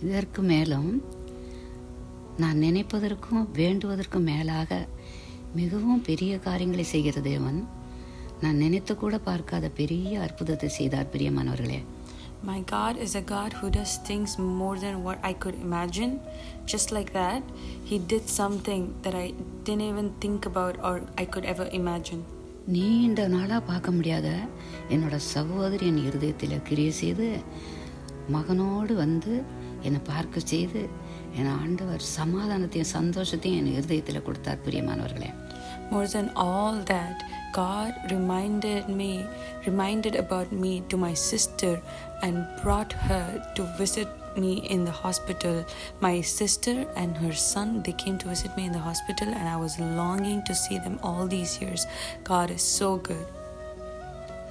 இதற்கு மேலும் நான் நினைப்பதற்கும் வேண்டுவதற்கும் மேலாக மிகவும் பெரிய காரியங்களை செய்கிற தேவன் நான் நினைத்து கூட பார்க்காத பெரிய அற்புதத்தை செய்தார் பிரியமானவர்களே. My God is a God who does things more than what I could imagine. Just like that, He did something that I didn't even think about or I could ever imagine. நீண்ட நாளாக பார்க்க முடியாத என்னோட சகோதரி என் இருதயத்தில் கிரியை செய்து மகனோடு வந்து என்னை பார்க்க செய்து என் ஆண்டவர் சமாதானத்தையும் சந்தோஷத்தையும் என் இருதயத்தில் கொடுத்தார் பிரியமானவர்களே. More than all that, God reminded about me to my sister and brought her to visit me in the hospital. My sister and her son, they came to visit me in the hospital and I was longing to see them all these years. God is so good.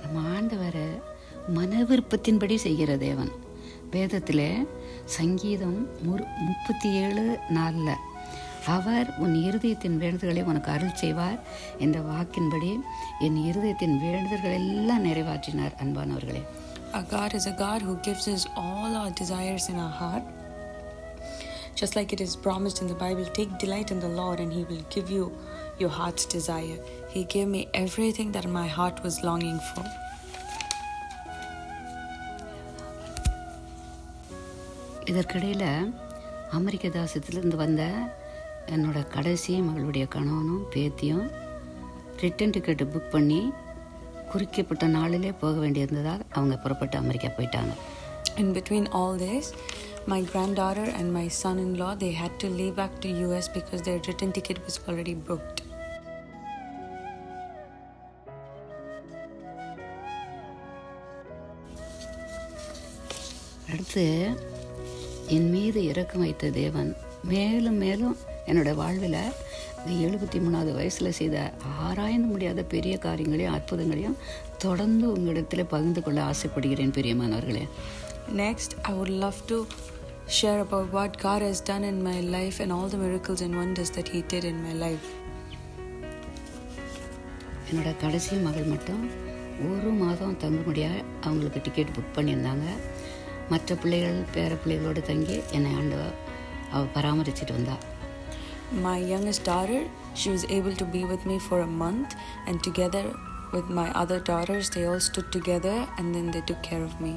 நம்ம ஆண்டவர் மன விருப்பத்தின்படி செய்கிற தேவன். வேதத்திலே சங்கீதம் 37:4 அவர் உன் இருதயத்தின் வேண்டுதல்களை உனக்கு அருள் செய்வார் என்ற வாக்கின்படி என் இருதயத்தின் வேண்டுதல்கள் எல்லாம் நிறைவாற்றினார். அன்பானவர்களே, Our God is a God who gives us all our desires in our heart. Just like it is promised in the Bible, take delight in the Lord and He will give you your heart's desire. He gave me everything that my heart was longing for. இதற்கிடையில் அமெரிக்க தேசத்திலிருந்து வந்த என்னோட கடைசி மகளுடைய கணவனும் பேத்தியும் return ticket book பண்ணி குறிக்கப்பட்ட நாளிலே போக வேண்டியிருந்ததால் அவங்க புறப்பட்டு அமெரிக்கா போயிட்டாங்க. In between all this, my granddaughter and my son-in-law, they had to leave back to US because their return ticket was already booked. அடுத்து என் மீது இரக்கம் வைத்த தேவன் மேலும் மேலும் என்னோட வாழ்வில் 73வது வயசில் செய்த ஆராய்ந்து முடியாத பெரிய காரியங்களையும் அற்புதங்களையும் தொடர்ந்து உங்களிடத்தில் பகிர்ந்து கொள்ள ஆசைப்படுகிறேன் பிரியமானவர்களே. Next, I would love to share about what God has done in my life and all the miracles and wonders that He did in my life. என்னோட கடைசி மகள் மட்டும் 1 மாதம் தங்க முடியாது அவங்களுக்கு டிக்கெட் புக் பண்ணியிருந்தாங்க. மற்ற பிள்ளைகள் பேர பிள்ளைகளோடு தங்கி என்னை அவள் பராமரிச்சுட்டு வந்தாள். My youngest daughter, she was able to be with me for a month, and together with my other daughters, they all stood together and then they took care of me.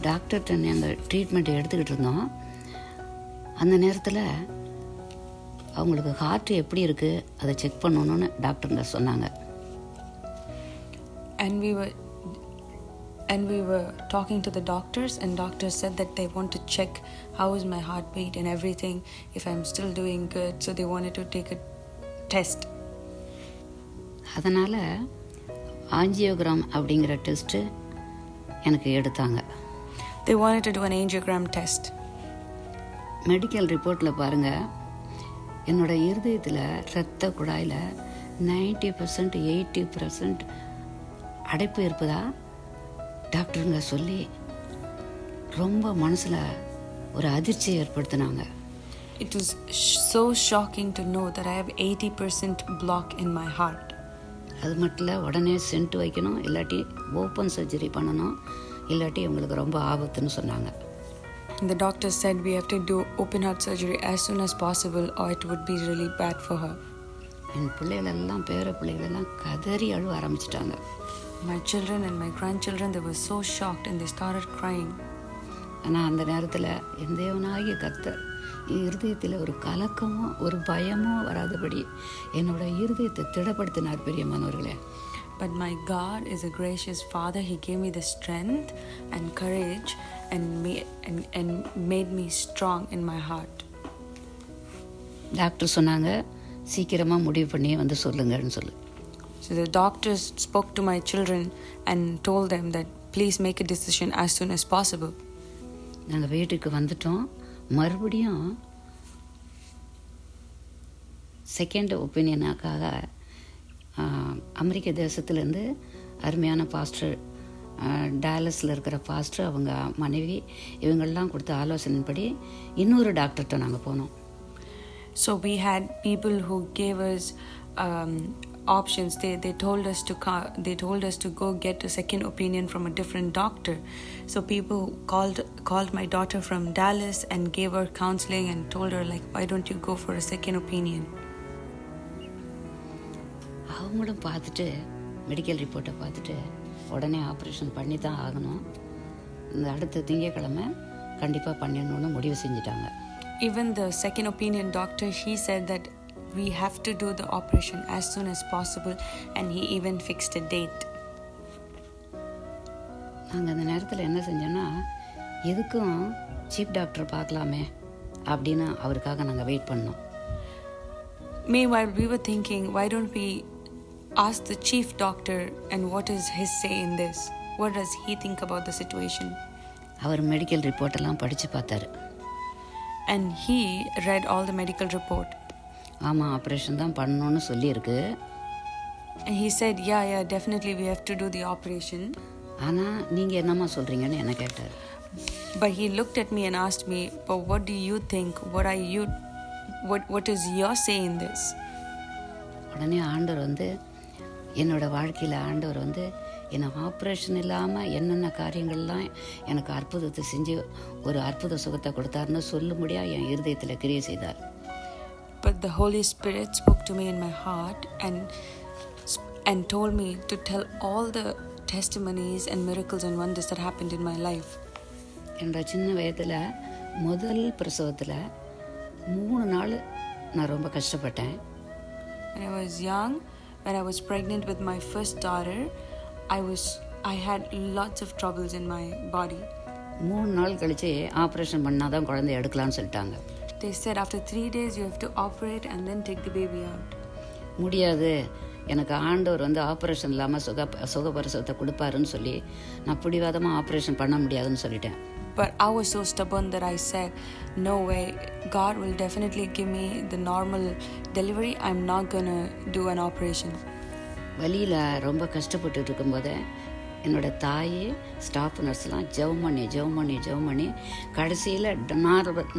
டாக்டர்கிட்ட நாங்கள் ட்ரீட்மெண்ட் எடுத்துக்கிட்டு இருந்தோம். அந்த நேரத்தில் அவங்களுக்கு heart எப்படி இருக்குது அதை செக் பண்ணணுன்னு டாக்டருங்க சொன்னாங்க. And we were talking to the doctors, and doctors said that they want to check how is my heartbeat and everything, if I'm still doing good, so they wanted to take a test. அதனால் angiogram அப்படிங்கிற test எனக்கு எடுத்தாங்க. They wanted to do an angiogram test. Medical ரிப்போர்ட்டில் பாருங்கள், என்னோட இருதயத்தில் இரத்த குழாயில் 90% 80% அடைப்பு இருப்பதா டாக்டருங்க சொல்லி ரொம்ப மனசில் ஒரு அதிர்ச்சியை ஏற்படுத்தினாங்க. It was so shocking to know that I have 80% block in my heart. அது மட்டும் இல்லை, உடனே சென்ட் வைக்கணும், இல்லாட்டி ஓப்பன் சர்ஜரி பண்ணணும், இல்லாட்டி உங்களுக்கு ரொம்ப ஆபத்துன்னு சொன்னாங்க. The doctor said we have to do open heart surgery as soon as possible or it would be really bad for her. என் பிள்ளைகளெல்லாம் பேர பிள்ளைகளெல்லாம் கதறி அழுவ ஆரம்பிச்சிட்டாங்க. My children and my grandchildren, they were so shocked and they started crying. ஆனால் அந்த நேரத்தில் என் தேவனாகிய கர்த்தர் இருதயத்தில் ஒரு கலக்கமோ ஒரு பயமோ வராதபடி என்னோட இருதயத்தை திடப்படுத்தினார் பிரியமானவர்களே. But my God is a gracious Father. He gave me the strength and courage and made me strong in my heart. Doctor சொன்னாங்க, சீக்கிரமாக முடிவு பண்ணி வந்து சொல்லுங்கன்னு சொல்லு. So the doctors spoke to my children and told them that please make a decision as soon as possible. நாங்கள் வீட்டுக்கு வந்துட்டோம். மறுபடியும் செகண்ட் ஒப்பீனியனுக்காக அமெரிக்க தேசத்துலேருந்து அருமையான பாஸ்டர், டாலஸில் இருக்கிற பாஸ்டர், அவங்க மனைவி, இவங்கெல்லாம் கொடுத்த ஆலோசனைப்படி இன்னொரு டாக்டர்கிட்ட நாங்கள் போனோம். So we had people who gave us options. They told us to go get a second opinion from a different doctor. So people called my daughter from Dallas and gave her counseling and told her, like, why don't you go for a second opinion? அவங்களும் பார்த்துட்டு medical ரிப்போர்ட்டை பார்த்துட்டு உடனே operation பண்ணி தான் ஆகணும், இந்த அடுத்த திங்கக்கிழமை கண்டிப்பாக பண்ணிடணும்னு முடிவு செஞ்சிட்டாங்க. Even the second opinion doctor, he said that we have to do the operation as soon as possible, and he even fixed a date. நாங்கள் அந்த நேரத்தில் என்ன செஞ்சோன்னா, எதுக்கும் சீஃப் டாக்டர் பார்க்கலாமே அப்படின்னு அவருக்காக நாங்கள் வெயிட் பண்ணோம். Meanwhile, we were thinking, why don't we ask the chief doctor and what is his say in this? What does he think about the situation? அவர் மெடிக்கல் ரிப்போர்ட்டெல்லாம் படித்து பார்த்தாரு. And he read all the medical report. ஆமாம், operation தான் பண்ணணும்னு சொல்லியிருக்கு. And he said, yeah, definitely we have to do the operation. ஆனால் நீங்கள் என்னம்மா சொல்கிறீங்கன்னு என்ன கேட்டார். But he looked at me and asked me, but what do you think? What is your say in this? உடனே ஆண்டவர் வந்து, என்னோட வாழ்க்கையில் ஆண்டவர் வந்து என்னை ஆப்ரேஷன் இல்லாமல் என்னென்ன காரியங்கள்லாம் எனக்கு அற்புதத்தை செஞ்சு ஒரு அற்புத சுகத்தை கொடுத்தாருன்னு சொல்லும்படியாக என் இருதயத்தில் கிரியை செய்தார். But the Holy Spirit spoke to me in my heart and told me to tell all the testimonies and miracles and wonders that happened in my life. என்னோட சின்ன வயதில் முதல் பிரசவத்தில் 3 நாள் நான் ரொம்ப கஷ்டப்பட்டேன். When I was young, when I was pregnant with my first daughter, I had lots of troubles in my body. 3 நாள் கழிச்சு ஆப்ரேஷன் பண்ணால் தான் குழந்தை எடுக்கலான்னு சொல்லிட்டாங்க. They said after 3 days you have to operate and then take the baby out. முடியாது, எனக்கு ஆண்டவர் வந்து ஆப்ரேஷன் இல்லாமல் சுகப்பிரசவத்தை கொடுப்பாருன்னு சொல்லி நான் பிடிவாதமாக ஆப்ரேஷன் பண்ண முடியாதுன்னு சொல்லிட்டேன். But I was so stubborn that I said, no way, God will definitely give me the normal delivery. I'm not gonna do an operation. வலியில் ரொம்ப கஷ்டப்பட்டு இருக்கும்போது என்னோட தாய் ஸ்டாஃப் நர்ஸ்லாம் ஜெபம் பண்ணி கடைசியில்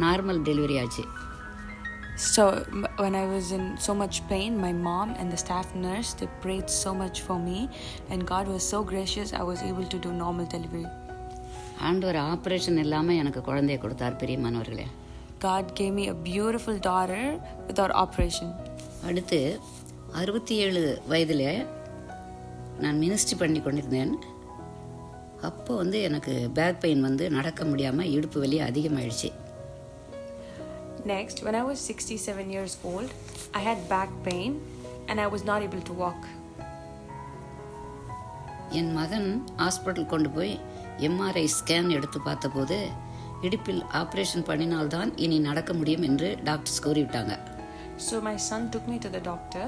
நார்மல் டெலிவரி ஆச்சு. So when I was in so much pain, my mom and the staff nurse, they prayed so much for me, and God was so gracious, I was able to do normal delivery. ஆண்டவர் operation இல்லாமல் எனக்கு குழந்தைய கொடுத்தார். பிரியமானவர்களே, God gave me a beautiful daughter without operation. அடுத்து 67 வயதில் நான் ministry பண்ணி கொண்டிருந்தேன். அப்போ வந்து எனக்கு பேக் பெயின் வந்து நடக்க முடியாமல் இடுப்பு வலி அதிகமாகிடுச்சு. Next, when I was 67 years old, I had back pain and I was not able to walk. என் மகன் ஹாஸ்பிட்டல் கொண்டு போய் எம்ஆர்ஐ ஸ்கேன் எடுத்து பார்த்தபோது இடுப்பில் ஆப்ரேஷன் பண்ணினால்தான் இனி நடக்க முடியும் என்று doctors கூறிவிட்டாங்க. So my son took me to the doctor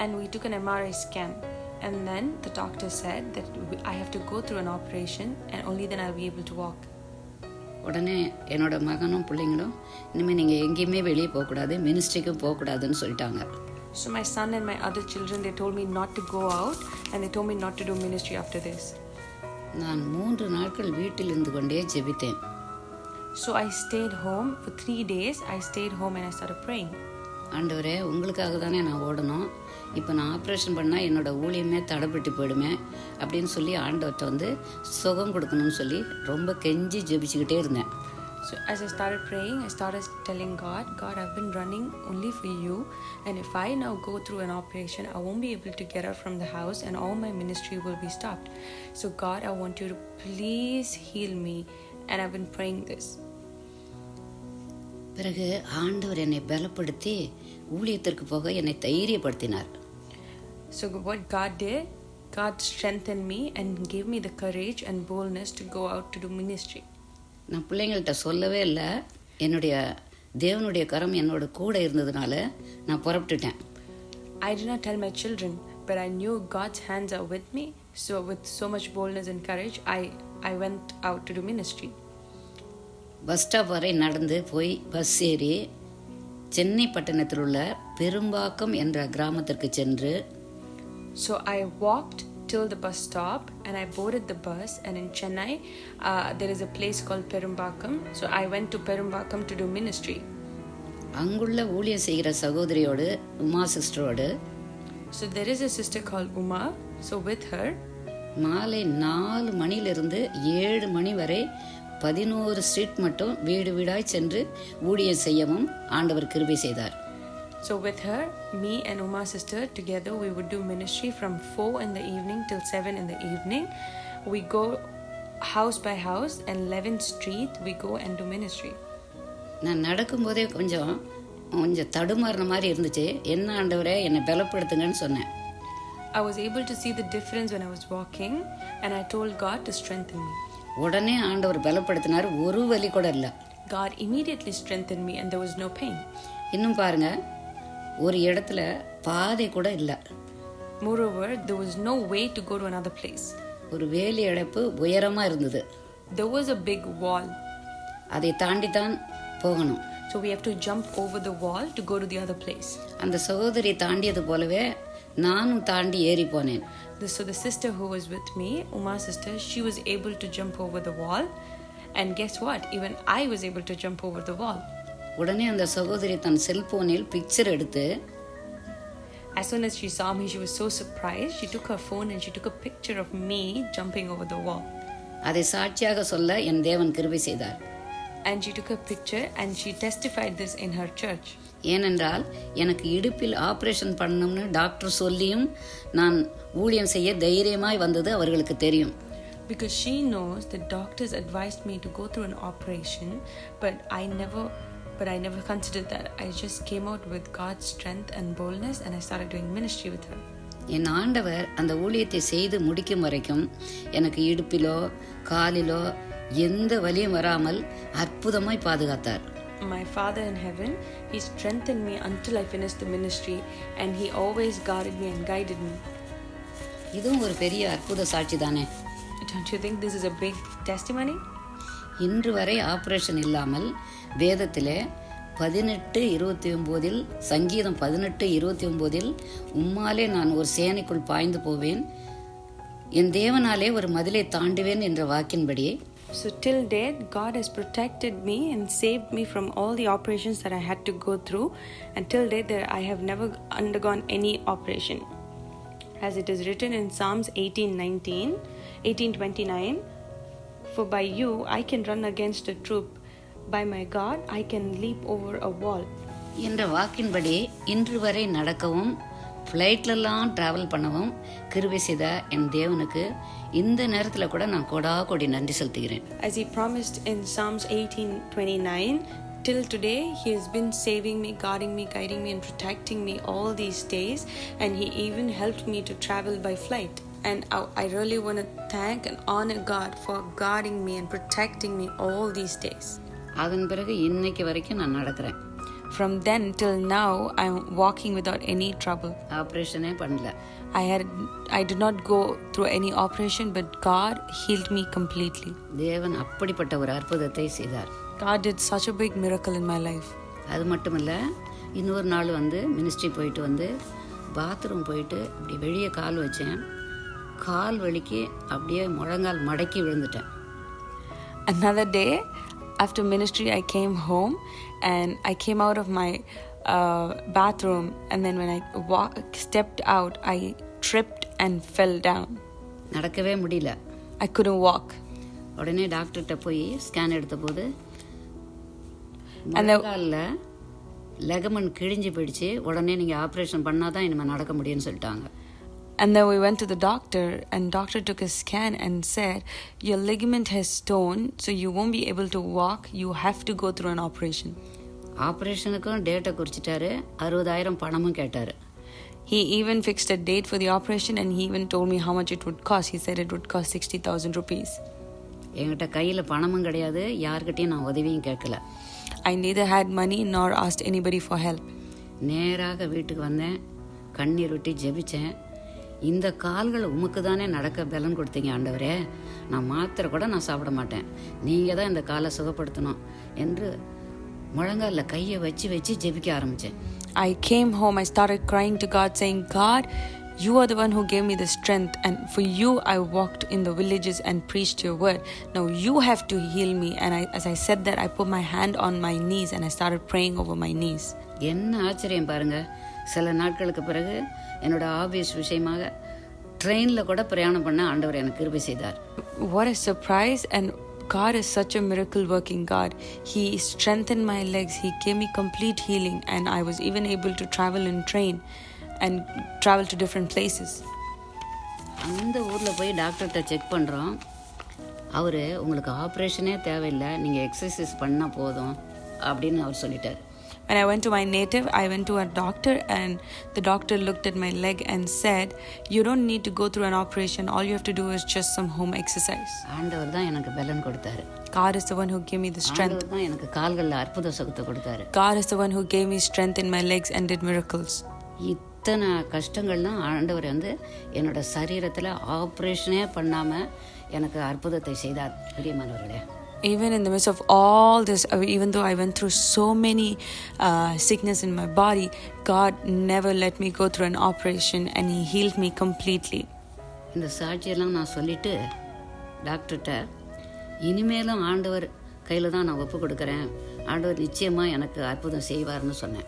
and we took an MRI scan, and then the doctor said that I have to go through an operation and only then I'll be able to walk. உடனே என்னோட மகனும் பிள்ளைங்களும் இனிமேல் நீங்கள் எங்கேயுமே வெளியே போகக்கூடாது, மினிஸ்ட்ரிக்கும் போகக்கூடாதுன்னு சொல்லிட்டாங்க. So my son and my other children, they told me not to go out and they told me not to do ministry after this. நான் 3 நாட்கள் வீட்டில் இருந்து கொண்டே ஜெபித்தேன். So I stayed home for 3 days. I stayed home and I started praying. ஆண்டவரே, உங்களுக்காக தானே நான் ஓடணும், இப்போ நான் ஆப்ரேஷன் பண்ணால் என்னோட ஊழியமே தடைப்பட்டு போயிடுமே அப்படின்னு சொல்லி ஆண்டவர்கிட்ட வந்து சுகம் கொடுக்கணும்னு சொல்லி ரொம்ப கெஞ்சி ஜெபிச்சுக்கிட்டே இருந்தேன். So as I started praying, I started telling God, I've been running only for you, and if I now go through an operation, I won't be able to get out from the house and all my ministry will be stopped. So God, I want you to please heal me, and I've been praying this. பிறகு ஆண்டவர் என்னை பலப்படுத்தி ஊழியத்திற்கு போக என்னை தைரியப்படுத்தினார். So what God did, God strengthened me and gave me the courage and boldness to go out to do ministry. நான் பிள்ளைங்கள்ட்ட சொல்லவே இல்லை, என்னுடைய தேவனுடைய கரம் என்னோட கூட இருந்ததுனால நான் புறப்பட்டுட்டேன். I did not tell my children, but I knew God's hands are with me. So with so much boldness and courage, I went out to do ministry. Bus stop வரை நடந்து போய் பஸ் ஏறி சென்னை பட்டணத்தில் உள்ள பெரும்பாக்கம் என்ற கிராமத்திற்கு சென்று, So I walked till the bus stop and I boarded the bus, and in Chennai there is a place called Perumbakam. So I went to Perumbakam to do ministry. அங்குள்ள ஊழியம் செய்கிற சகோதரியோடு, Uma சிஸ்டரோடு, So there is a sister called Uma. So with her, மாலை 4 மணிலிருந்து 7 மணி வரை 11 street மட்டும் வீடு வீடாய் சென்று ஊழியம் செய்யவும் ஆண்டவர் கிருபை செய்தார். So with her, me and Uma sister together, we would do ministry from 4 in the evening till 7 in the evening. We go house by house and 11th street we go and do ministry. நான் நடக்கும்போதே கொஞ்சம் தடுமாறின மாதிரி இருந்துச்சு. என்ன ஆண்டவரே என்னை பலப்படுத்துங்கன்னு சொன்னேன். I was able to see the difference when I was walking and I told God to strengthen me. உடனே ஆண்டவர் பலப்படுத்தினார். ஒரு வலி கூட இல்லை. God immediately strengthened me and there was no pain. இன்னும் பாருங்க, ஒரு இடத்துல பாதை கூட இல்லை. Moreover, there was no way to go to another place. ஒரு வேலி அடைப்பு உயரமா இருந்தது. There was a big wall. அதை தாண்டி தான் போகணும். So we have to jump over the wall to go to the other place. அந்த சகோதரி தாண்டியது போலவே நானும் தாண்டி ஏறி போனேன். So the sister who was with me, Uma sister, she was able to jump over the wall. And guess what? Even I was able to jump over the wall. உடனே அந்த சகோதரி தன் செல்போனில் பிக்சர் எடுத்து, as soon as she saw me, she was so surprised. She took her phone and she took a picture of me jumping over the wall. அதை சாட்சியாக சொல்ல என் தேவன் கிருபை செய்தார். And she took a picture and she testified this in her church. ஏனென்றால் எனக்கு இடுப்பில் operation பண்ணணும்னு டாக்டர் சொல்லியும் நான் ஊழியம் செய்ய தைரியமாய் வந்தது அவர்களுக்கு தெரியும். Because she knows the doctors advised me to go through an operation, but I never considered that. I just came out with God's strength and boldness and I started doing ministry with her. என் ஆண்டவர் அந்த ஊழியத்தை செய்து முடிக்கும் வரைக்கும் எனக்கு இடுப்பிலோ காலிலோ எந்த வலியும் வராமல் அற்புதமாய் பாதுகாத்தார். My Father in heaven, He strengthened me until I finished the ministry and He always guarded me and guided me. இதுவும் ஒரு பெரிய அற்புத சாட்சி தானே. Don't you think this is a big testimony? இன்று வரை ஆபரேஷன் இல்லாமல் வேதத்திலே 18:29 சங்கீதம் 18:29 உம்மாலே நான் ஒரு சேனைக்குள் பாய்ந்து போவேன், என் தேவனாலே ஒரு மதிலை தாண்டுவேன் என்ற வாக்கின்படி. So till date, God has protected me and saved me from all the operations that I had to go through. And till date, I have never undergone any operation. As it is written in Psalms 18:29, for by you I can run against a troop. By my God, I can leap over a wall. என்ற வாக்கின்படி இன்று வரை நடக்கவும் ஃப்ளைட்லெல்லாம் travel பண்ணவும் கிருபை செய்த என் தேவனுக்கு இந்த நேரத்தில் கூட நான் கோடி நன்றி செலுத்துகிறேன். As He promised in Psalms 18:29, till today He has been saving me, guarding me, guiding me and protecting me all these days, and He even helped me to travel by flight. And I really want to thank and honor God for guarding me and protecting me all these days. அதன் பிறகு இன்னைக்கு வரைக்கும் நான் நடக்கிறேன். From then till now, I'm walking without any trouble. ஆபரேஷனே பண்ணல. I did not go through any operation, but God healed me completely. தேவன் அப்படிப்பட்ட ஒரு அற்புதத்தை செய்தார். God did such a big miracle in my life. அது மட்டும் இல்லை, இன்னொரு நாள் மினிஸ்ட்ரி போயிட்டு பாத்ரூம் போயிட்டு இப்படி வெளியே கால் வச்சேன். கால் வலிக்கு அப்படியே முழங்கால் மடக்கி விழுந்துட்டேன். Another day, after ministry, I came home and I came out of my bathroom, and then when I stepped out, I tripped and fell down. நடக்கவே முடியல. I couldn't walk. உடனே டாக்டர்கிட்ட போய் ஸ்கேன் எடுத்த போது முழங்காலில் லெகமெண்ட் கிழிஞ்சு போயிடுச்சு. உடனே நீங்கள் ஆப்ரேஷன் பண்ணாதான் இனிமேல் நடக்க முடியும்னு சொல்லிட்டாங்க. And then we went to the doctor, and doctor took a scan and said, your ligament has torn, so you won't be able to walk. You have to go through an operation. ஆப்ரேஷனுக்கும் டேட்டை குறிச்சிட்டாரு. 60,000 பணமும் கேட்டாரு. He even fixed a date for the operation and he even told me how much it would cost. He said it would cost 60,000 rupees. என்கிட்ட கையில் பணமும் கிடையாது, யார்கிட்டையும் நான் உதவியும் கேட்கல. I neither had money nor asked anybody for help. நேராக வீட்டுக்கு வந்தேன், கண்ணீர் விட்டு ஜெபிச்சேன். இந்த கால்கள் உமக்கு தானே நடக்க பலன் கொடுத்தீங்க ஆண்டவரே, நான் மாத்திரை கூட நான் சாப்பிட மாட்டேன், நீங்கள் தான் இந்த காலை சுகப்படுத்தணும் என்று முழங்காலில் கையை வச்சு வச்சு ஜெபிக்க ஆரம்பித்தேன். I came home, I started crying to God saying, God, you are the one who gave me the strength, and for you I walked in the villages and preached your word. Now you have to heal me. And as I said that, I put my hand on my knees and I started praying over my knees. என்ன ஆச்சரியம் பாருங்க, சில நாட்களுக்கு பிறகு என்னோட office விஷயமாக ட்ரெயினில் கூட பிரயாணம் பண்ண ஆண்டவர் எனக்கு கிருபை செய்தார். What a surprise! And God is such a miracle working God. He strengthened my legs. He gave me complete healing, and I was even able to travel in train and travel to different places. அந்த ஊரில் போய் டாக்டர்கிட்ட check பண்ணுறோம். அவர் உங்களுக்கு ஆப்ரேஷனே தேவையில்லை, நீங்கள் exercise பண்ணால் போதும் அப்படின்னு அவர் சொல்லிட்டார். When I went to my native, I went to a doctor, and the doctor looked at my leg and said, you don't need to go through an operation. All you have to do is just some home exercise. ஆண்டவர் தான் எனக்கு பலன் கொடுத்தாரு. God is the one who gave me the strength. ஆண்டவர் தான் எனக்கு கால்களில் அற்புத சுகத்தை கொடுத்தாரு. God is the one who gave me strength in my legs and did miracles. இத்தனை கஷ்டங்கள்லாம் ஆண்டவர் வந்து என்னோட சரீரத்தில் ஆப்ரேஷனே பண்ணாமல் எனக்கு அற்புதத்தை செய்தார். பிரியமானவர்களே, even in the midst of all this, even though I went through so many sickness in my body, God never let me go through an operation, and He healed me completely. இந்த சாட்சியெல்லாம் நான் சொல்லிட்டு டாக்டர்கிட்ட இனிமேலும் ஆண்டவர் கையில் தான் நான் ஒப்பு கொடுக்குறேன், ஆண்டவர் நிச்சயமாக எனக்கு அற்புதம் செய்வார்னு சொன்னேன்.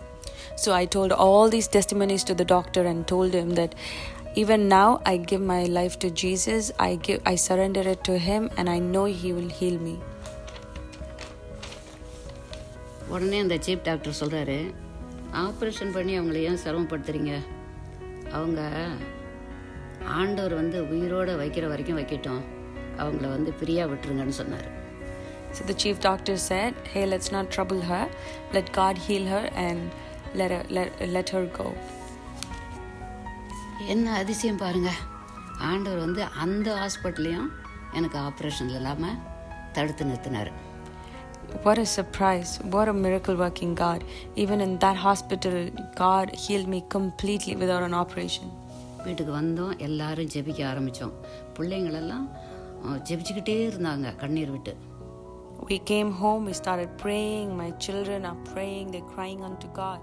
So I told all these testimonies to the doctor and told him that even now I give my life to Jesus. I surrender it to Him, and I know He will heal me. உடனே அந்த chief doctor சொல்கிறாரு, operation பண்ணி அவங்கள ஏன் சிரமப்படுத்துறீங்க, அவங்க ஆண்டவர் வந்து உயிரோடு வைக்கிற வரைக்கும் வைக்கட்டும், அவங்கள வந்து ஃப்ரீயாக விட்டுருங்கன்னு சொன்னார். So the chief doctor said, hey, let's not trouble her, let God heal her and let her go. என்ன அதிசயம் பாருங்க, ஆண்டவர் வந்து அந்த ஹாஸ்பிட்டலையும் எனக்கு ஆப்ரேஷன் இல்லாமல் தடுத்து நிறுத்தினார். What a surprise, what a miracle working God. Even in that hospital, God healed me completely without an operation. வீட்டுக்கு வந்தோம், எல்லாரும் ஜெபிக்க ஆரம்பித்தோம். பிள்ளைங்களெல்லாம் ஜெபிச்சுக்கிட்டே இருந்தாங்க கண்ணீர் விட்டு. We came home, we started praying. My children are praying, they're crying unto God.